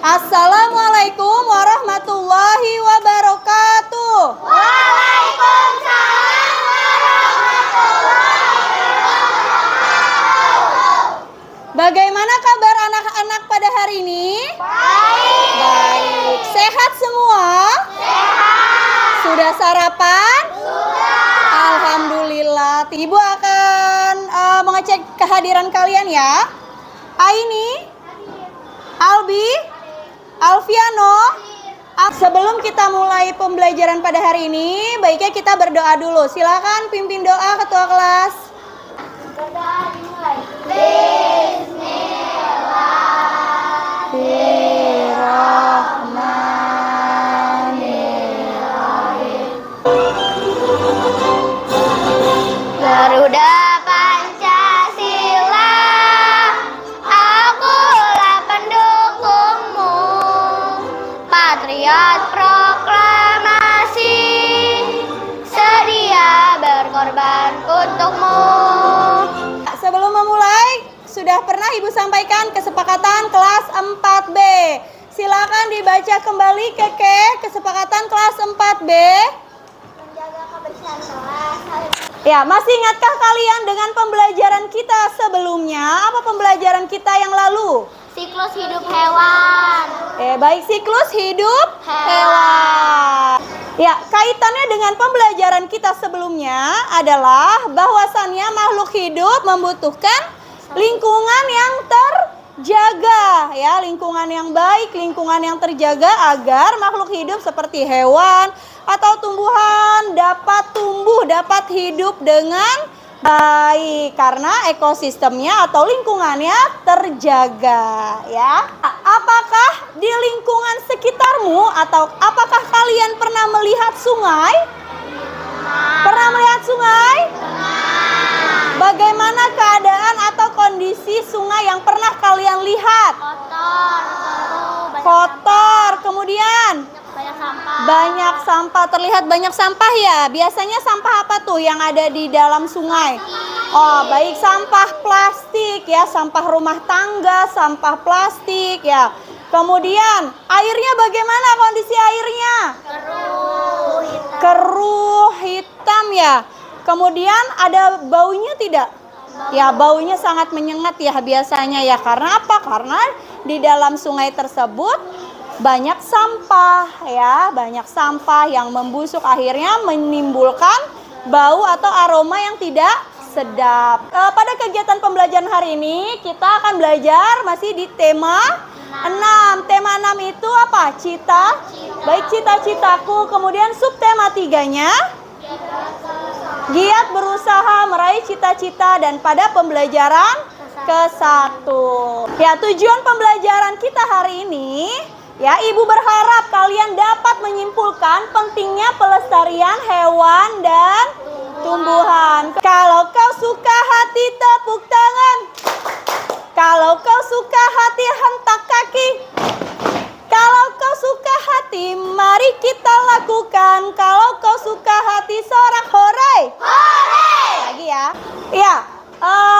Assalamualaikum warahmatullahi wabarakatuh. Waalaikumsalam warahmatullahi wabarakatuh. Bagaimana kabar anak-anak pada hari ini? Baik. Sehat semua? Sehat. Sudah sarapan? Sudah. Alhamdulillah. Ibu akan mengecek kehadiran kalian ya. Aini, Albi, Alfiano. Sebelum kita mulai pembelajaran pada hari ini, baiknya kita berdoa dulu. Silakan pimpin doa ketua kelas. Berdoa dimulai. Bismillahirrahmanirrahim. Garuda Pancasila, akulah pendukungmu, patriot proklamasi, sedia berkorban untukmu. Sebelum memulai, sudah pernah Ibu sampaikan kesepakatan kelas 4B. Silakan dibaca kembali kesepakatan kelas 4B. Menjaga kebersihan kelas. Ya, masih ingatkah kalian dengan pembelajaran kita sebelumnya? Apa pembelajaran kita yang lalu? Siklus hidup hewan. Baik, siklus hidup hewan. Ya, kaitannya dengan pembelajaran kita sebelumnya adalah bahwasannya makhluk hidup membutuhkan lingkungan yang terjaga, ya, lingkungan yang baik, lingkungan yang terjaga agar makhluk hidup seperti hewan atau tumbuhan dapat tumbuh, dapat hidup dengan baik karena ekosistemnya atau lingkungannya terjaga, ya. Apakah di lingkungan sekitarmu atau apakah kalian pernah melihat sungai? Pernah melihat sungai? Bagaimana keadaan atau kondisi sungai yang pernah kalian lihat? Kotor, banyak Kotor, kemudian sampah. banyak sampah, terlihat banyak sampah ya. Biasanya sampah apa tuh yang ada di dalam sungai? Oh, baik sampah plastik ya, sampah rumah tangga, sampah plastik ya. Kemudian airnya bagaimana kondisi airnya? Keruh, hitam. Keruh, hitam ya. Kemudian ada baunya tidak? Ya, baunya sangat menyengat ya biasanya ya. Karena apa? Karena di dalam sungai tersebut banyak sampah ya, banyak sampah yang membusuk akhirnya menimbulkan bau atau aroma yang tidak sedap. Pada kegiatan pembelajaran hari ini kita akan belajar masih di tema 6. Tema 6 itu apa? Baik, cita-citaku. Kemudian subtema 3-nya giat berusaha meraih cita-cita, dan pada pembelajaran ke-1. Ya, tujuan pembelajaran kita hari ini, ya, Ibu berharap kalian dapat menyimpulkan pentingnya pelestarian hewan dan tumbuhan. Kalau kau suka hati, tepuk tangan. Kalau kau suka hati, hentak kaki. Kalau kau suka hati, mari kita lakukan. Kalau kau suka hati, sorak hore. Hore! Lagi ya. Ya,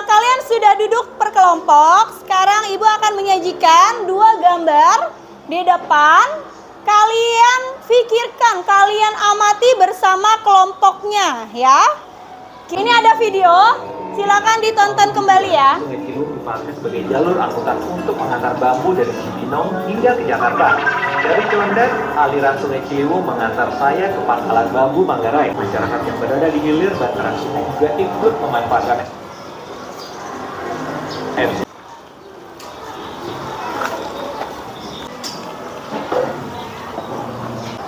kalian sudah duduk per kelompok. Sekarang Ibu akan menyajikan 2 gambar di depan. Kalian pikirkan, kalian amati bersama kelompoknya ya. Ini ada video, silakan ditonton kembali ya. Sungai Ciliwung dipakai sebagai jalur angkutan untuk mengantar bambu dari Cibinong hingga ke Jakarta. Dari Condet, aliran Sungai Ciliwung mengantar saya ke Pangkalan Bambu Manggarai. Masyarakat yang berada di hilir bantaran sungai juga ikut memanfaatkan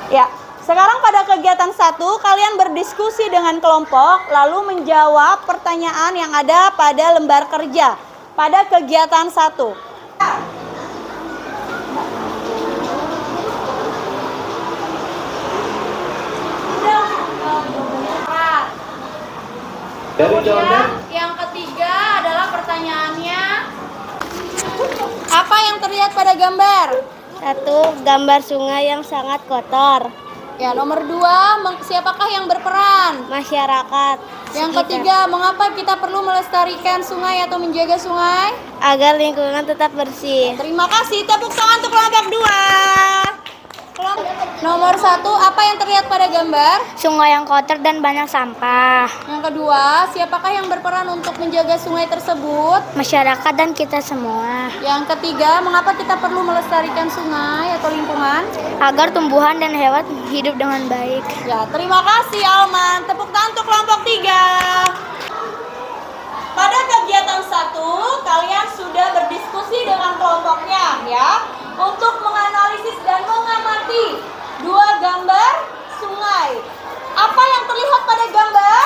Ya, sekarang pada kegiatan 1 kalian berdiskusi dengan kelompok lalu menjawab pertanyaan yang ada pada lembar kerja pada kegiatan 1. dari Condet. Kemudian yang ketiga adalah pertanyaannya, apa yang terlihat pada gambar? 1. Gambar sungai yang sangat kotor. Ya, nomor 2, siapakah yang berperan? Masyarakat. Yang ketiga, mengapa kita perlu melestarikan sungai atau menjaga sungai? Agar lingkungan tetap bersih. Terima kasih. Tepuk tangan untuk kelompok 2. Nomor 1, apa yang terlihat pada gambar? Sungai yang kotor dan banyak sampah. Yang kedua, siapakah yang berperan untuk menjaga sungai tersebut? Masyarakat dan kita semua. Yang ketiga, mengapa kita perlu melestarikan sungai atau lingkungan? Agar tumbuhan dan hewan hidup dengan baik. Ya, terima kasih Alman. Tepuk tangan untuk kelompok 3. Pada kegiatan 1, kalian sudah berdiskusi dengan kelompoknya ya, untuk menganalisis dan mengamati 2 gambar sungai. Apa yang terlihat pada gambar?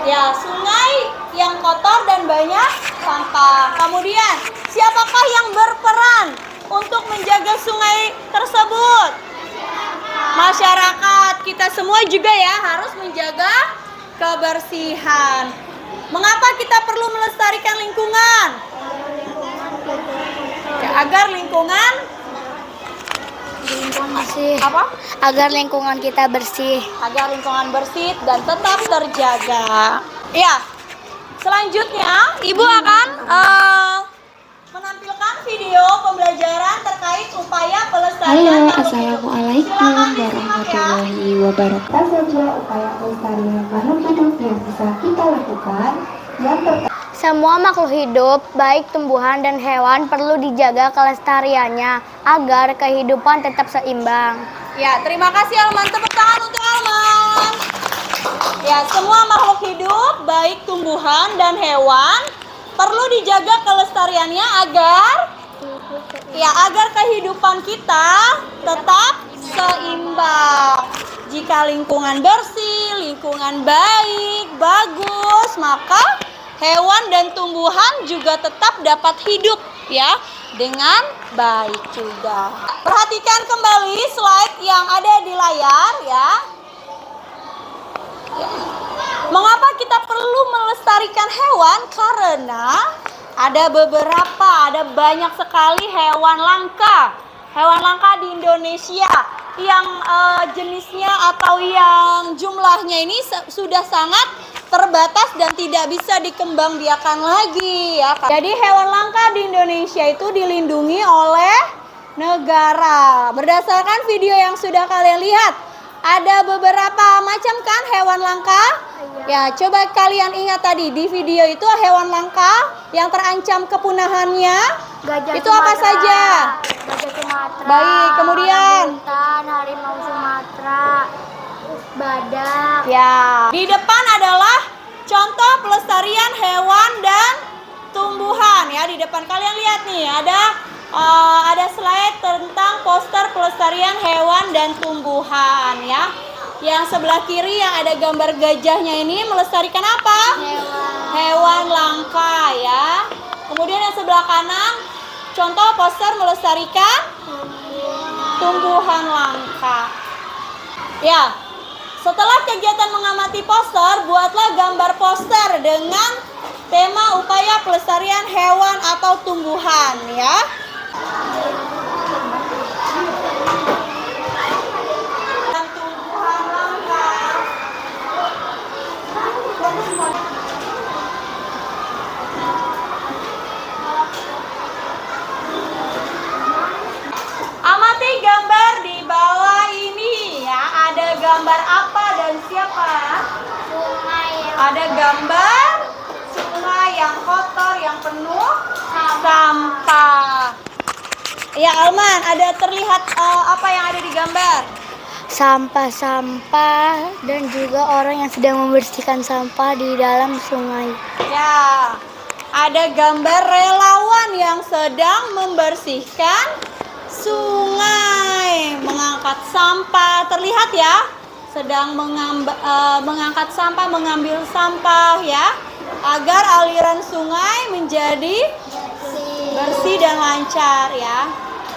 Ya, sungai yang kotor dan banyak sampah. Kemudian, siapakah yang berperan untuk menjaga sungai tersebut? Masyarakat. Kita semua juga ya harus menjaga kebersihan. Mengapa kita perlu melestarikan lingkungan? Ya, agar lingkungan Bersih. apa? Agar lingkungan kita bersih. Agar lingkungan bersih dan tetap terjaga. Ya. Selanjutnya, Ibu akan menampilkan video pembelajaran terkait upaya pelestarian. Halo, Assalamualaikum warahmatullahi wabarakatuh. Apa saja upaya pelestarian makhluk hidup yang bisa kita lakukan? Yang pertama, Semua makhluk hidup, baik tumbuhan dan hewan, perlu dijaga kelestariannya agar kehidupan tetap seimbang. Ya, terima kasih Alman. Tepuk tangan untuk Alman. Ya, semua makhluk hidup, baik tumbuhan dan hewan, perlu dijaga kelestariannya agar kehidupan kita tetap seimbang. Jika lingkungan bersih, lingkungan baik, bagus, maka hewan dan tumbuhan juga tetap dapat hidup ya dengan baik juga. Perhatikan kembali slide yang ada di layar ya. Mengapa kita perlu melestarikan hewan? Karena ada banyak sekali hewan langka. Hewan langka di Indonesia yang jenisnya atau yang jumlahnya ini sudah sangat terbatas dan tidak bisa dikembangbiakan lagi ya. Jadi hewan langka di Indonesia itu dilindungi oleh negara. Berdasarkan video yang sudah kalian lihat, ada beberapa macam kan hewan langka? Ya, coba kalian ingat tadi di video itu hewan langka yang terancam kepunahannya. Gajah Itu apa Sumatera, saja? Gajah Sumatera. Baik, kemudian? Orangutan, harimau Sumatera, badak. Ya, di depan adalah contoh pelestarian hewan dan tumbuhan ya. Di depan kalian lihat nih, ada slide tentang poster pelestarian hewan dan tumbuhan ya. Yang sebelah kiri yang ada gambar gajahnya ini melestarikan apa? Hewan langka ya. Kemudian yang sebelah kanan contoh poster melestarikan tumbuhan langka. Ya. Setelah kegiatan mengamati poster, buatlah gambar poster dengan tema upaya pelestarian hewan atau tumbuhan ya. Dan tumbuhan langka. Amati gambar di bawah ini ya. Ada gambar apa dan siapa? Ada gambar sungai yang kotor, yang penuh sampah. Ya Alman, ada terlihat apa yang ada di gambar? Sampah-sampah dan juga orang yang sedang membersihkan sampah di dalam sungai. Ya, ada gambar relawan yang sedang membersihkan sungai, mengangkat sampah. Terlihat ya, sedang mengangkat sampah, mengambil sampah ya, agar aliran sungai menjadi bersih dan lancar ya.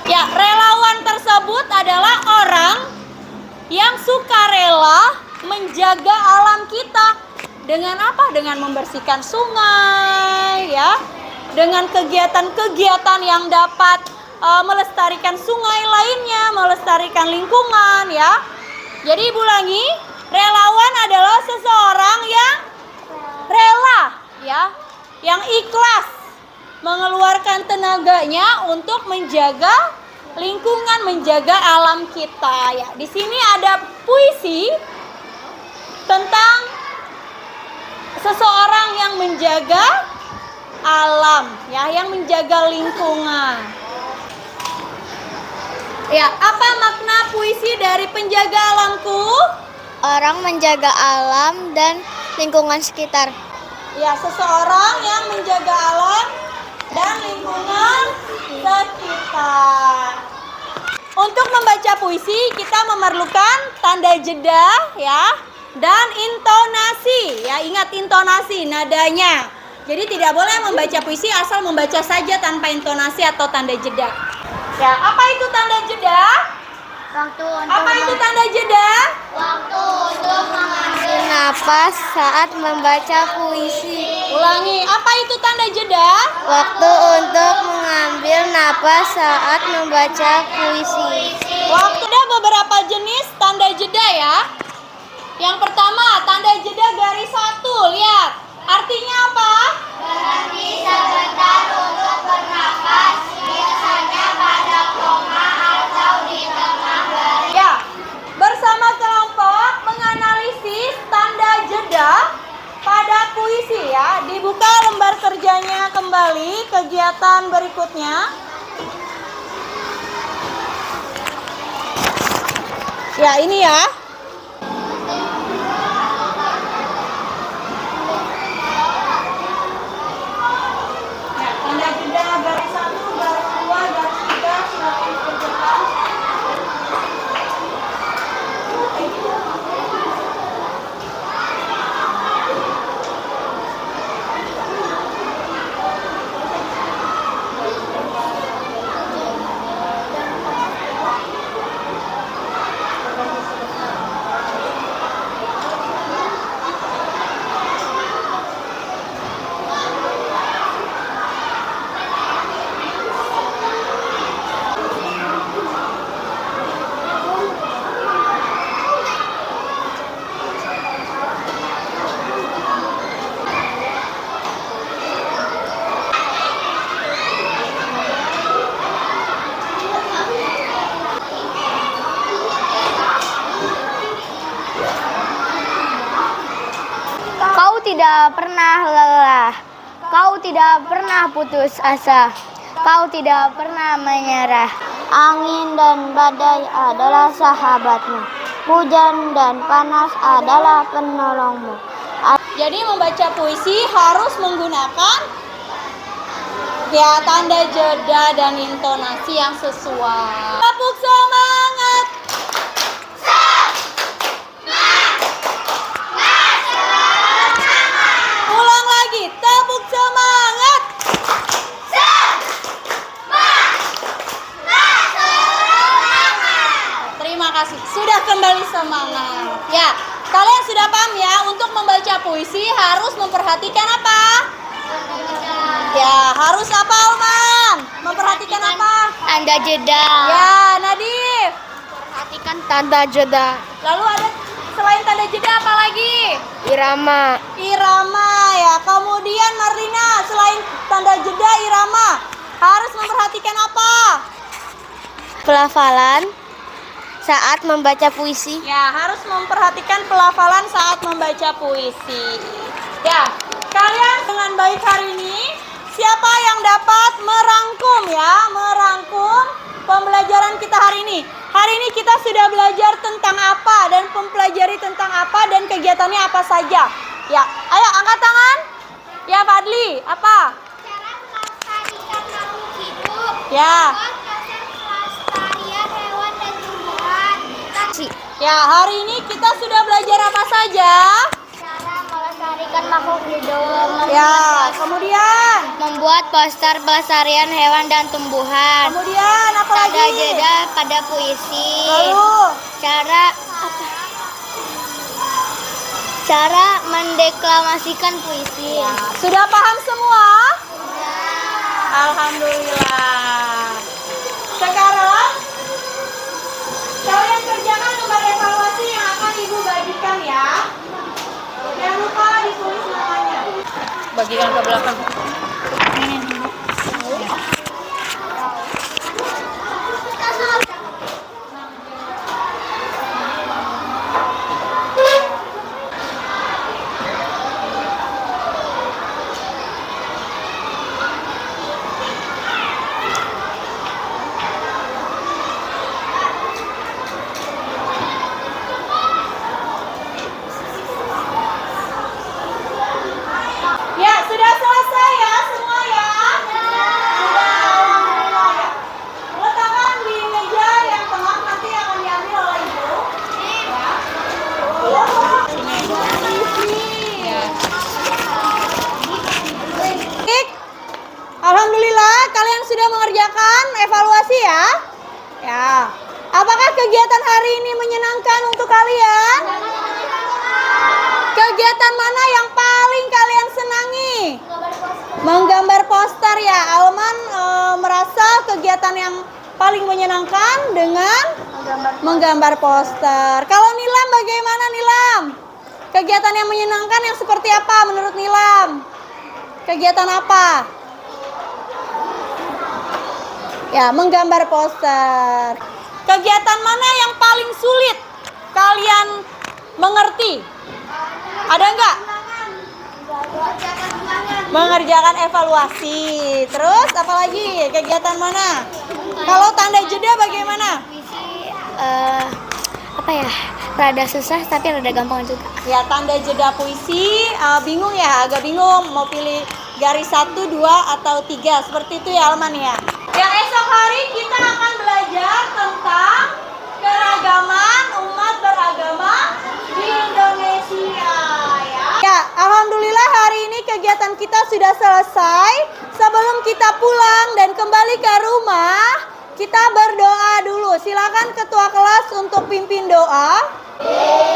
Ya, relawan tersebut adalah orang yang sukarela menjaga alam kita. Dengan apa? Dengan membersihkan sungai ya. Dengan kegiatan-kegiatan yang dapat melestarikan sungai lainnya, melestarikan lingkungan ya. Jadi Ibu ulangi, Relawan adalah seseorang yang rela, ya, yang ikhlas mengeluarkan tenaganya untuk menjaga lingkungan, menjaga alam kita, ya. Di sini ada puisi tentang seseorang yang menjaga alam, ya, yang menjaga lingkungan. Ya, apa makna puisi dari penjaga alamku? Orang menjaga alam dan lingkungan sekitar. Ya, seseorang yang menjaga alam dan lingkungan sekitar. Untuk membaca puisi kita memerlukan tanda jeda, ya, dan intonasi. Ya, ingat intonasi, nadanya. Jadi tidak boleh membaca puisi asal membaca saja tanpa intonasi atau tanda jeda. Ya, apa itu tanda jeda? Apa itu tanda jeda? Waktu untuk mengambil napas saat membaca puisi. Ulangi, apa itu tanda jeda? Waktu untuk mengambil napas saat membaca puisi. Waktu ada beberapa jenis tanda jeda, ya. Yang pertama, tanda jeda garis 1. Lihat, artinya apa? Berhenti sebentar untuk bernapas, biasanya pada koma atau di tengah baris. Ya, bersama kelompok menganalisis tanda jeda pada puisi, ya. Dibuka lembar kerjanya kembali, kegiatan berikutnya. Ya, ini ya. Ya, tanda jeda garis 1, garis 2, garis 3 silakan dikerjakan. Kau tidak pernah lelah, kau tidak pernah putus asa, kau tidak pernah menyerah. Angin dan badai adalah sahabatmu, hujan dan panas adalah penolongmu. Jadi membaca puisi harus menggunakan, ya, tanda jeda dan intonasi yang sesuai. Tepuk semangat. Ulang lagi, tepuk semangat. Terima kasih, sudah kembali semangat. Ya, kalian sudah paham ya, untuk membaca puisi harus memperhatikan apa? Ya, harus apa, Alman? Memperhatikan apa? Tanda jeda. Ya, Nadif. Perhatikan tanda jeda. Lalu ada selain tanda jeda apa lagi? Irama. Irama, ya. Kemudian Marlina, selain tanda jeda, irama, harus memperhatikan apa? Pelafalan saat membaca puisi. Ya, harus memperhatikan pelafalan saat membaca puisi. Ya, kalian dengan baik hari ini, siapa yang dapat merangkum, ya, merangkum pembelajaran kita hari ini? Hari ini kita sudah belajar tentang apa dan mempelajari tentang apa dan kegiatannya apa saja. Ya, ayo angkat tangan. Ya, Fadli, apa? Cara melestarikan makhluk hidup. Ya. Pelestarian hewan dan tumbuhan. Ya, hari ini kita sudah belajar apa saja? Cara melestarikan makhluk hidup. Ya, kemudian Membuat poster pelestarian hewan dan tumbuhan. kemudian apa Tanda lagi? jeda pada puisi. Lalu Cara mendeklamasikan puisi. sudah paham semua? Alhamdulillah. Sekarang kalian kerjakan lembar evaluasi yang akan Ibu bagikan, ya. bagikan ke belakang. Ya, sudah selesai ya semua ya? Sudah, alhamdulillah ya. Letakkan di meja yang tengah, nanti akan diambil oleh ibu. Ya. Baik. Alhamdulillah kalian sudah mengerjakan evaluasi ya? Ya. Apakah kegiatan hari ini menyenangkan untuk kalian? Kegiatan mana yang paling kalian senangi? Menggambar poster ya. Alman merasa kegiatan yang paling menyenangkan dengan menggambar poster. Kalau Nilam bagaimana Nilam? Kegiatan yang menyenangkan yang seperti apa menurut Nilam? Kegiatan apa? Ya, menggambar poster. Kegiatan mana yang paling sulit kalian mengerti? Ada enggak? Mengerjakan evaluasi. Terus apa lagi? Kegiatan mana? Kalau tanda jeda bagaimana? Apa ya? Rada susah tapi rada gampang juga. Ya, tanda jeda puisi bingung ya, agak bingung mau pilih garis 1, 2 atau 3. Seperti itu ya Alman ya. Yang esok hari kita akan belajar tentang keragaman umat beragama di Indonesia ya. Ya, alhamdulillah hari ini kegiatan kita sudah selesai. Sebelum kita pulang dan kembali ke rumah, kita berdoa dulu. Silakan ketua kelas untuk pimpin doa. Bismillah.